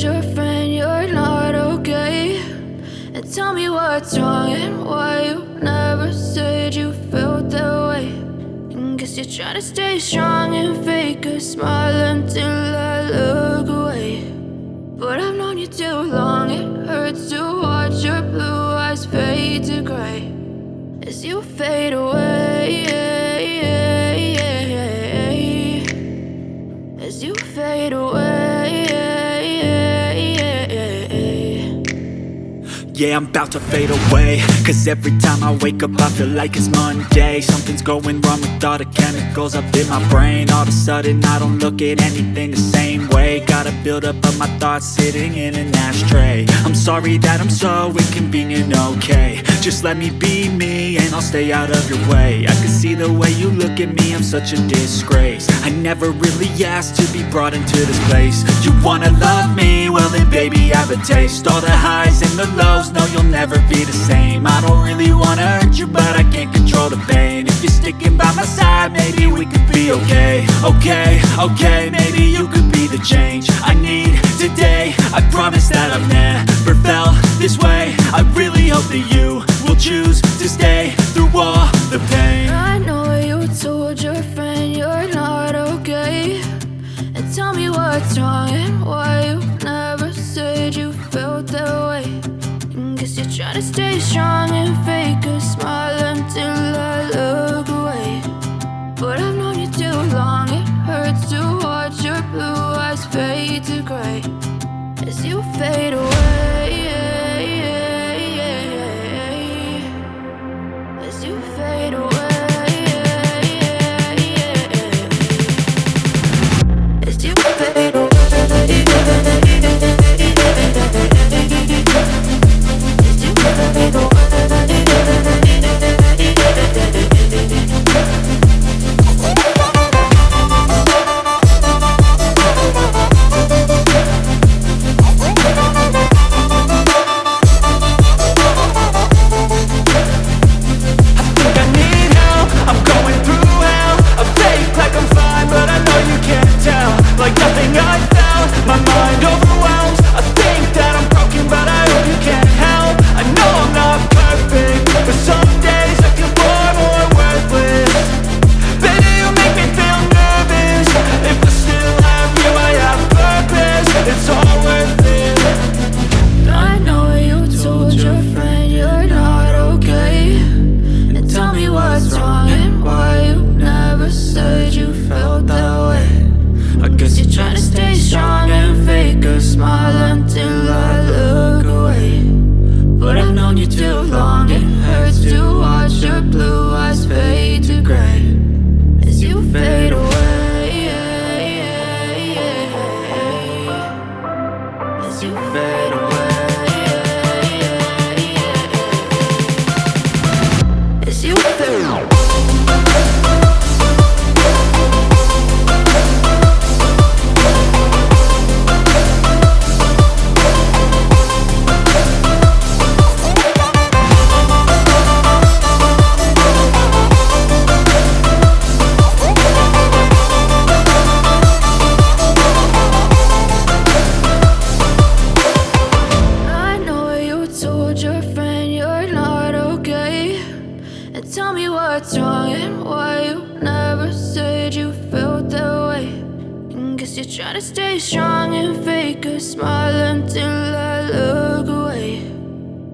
told your friend you're not okay? And tell me what's wrong and why you never said you felt that way. And guess you're trying to stay strong and fake a smile until I look away. But I've known you too long, it hurts to watch your blue eyes fade to gray as you fade away, as you fade away. Yeah, I'm about to fade away, cause every time I wake up I feel like it's Monday. Something's going wrong with all the chemicals up in my brain. All of a sudden I don't look at anything the same way. Got a buildup of my thoughts sitting in an ashtray. I'm sorry that I'm so inconvenient, okay? Just let me be me and I'll stay out of your way. I can see the way you look at me, I'm such a disgrace. I never really asked to be brought into this place. You wanna love me? Well then baby, have a taste. All the highs and the lows, no, you'll never be the same. I don't really wanna hurt you, but I can't control the pain. If you're sticking by my side, maybe we could be okay. Okay, maybe you could be the change I need today. I promise that I've never felt this way. I really hope that you will choose to stay through all the pain. I know you told your friend you're not okay. And tell me what's wrong and why you never said you felt that way. Guess you're trying to stay strong and fake a smile until I look away. But I've known you too long, it hurts to watch your blue eyes fade to gray as you fade away, as you fade away, as you fade away. Tell me what's wrong and why you never said you felt that way. And guess you're trying to stay strong and fake a smile until I look away.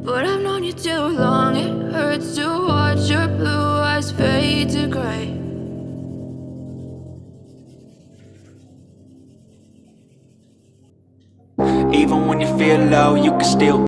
But I've known you too long, it hurts to watch your blue eyes fade to gray. Even when you feel low, you can still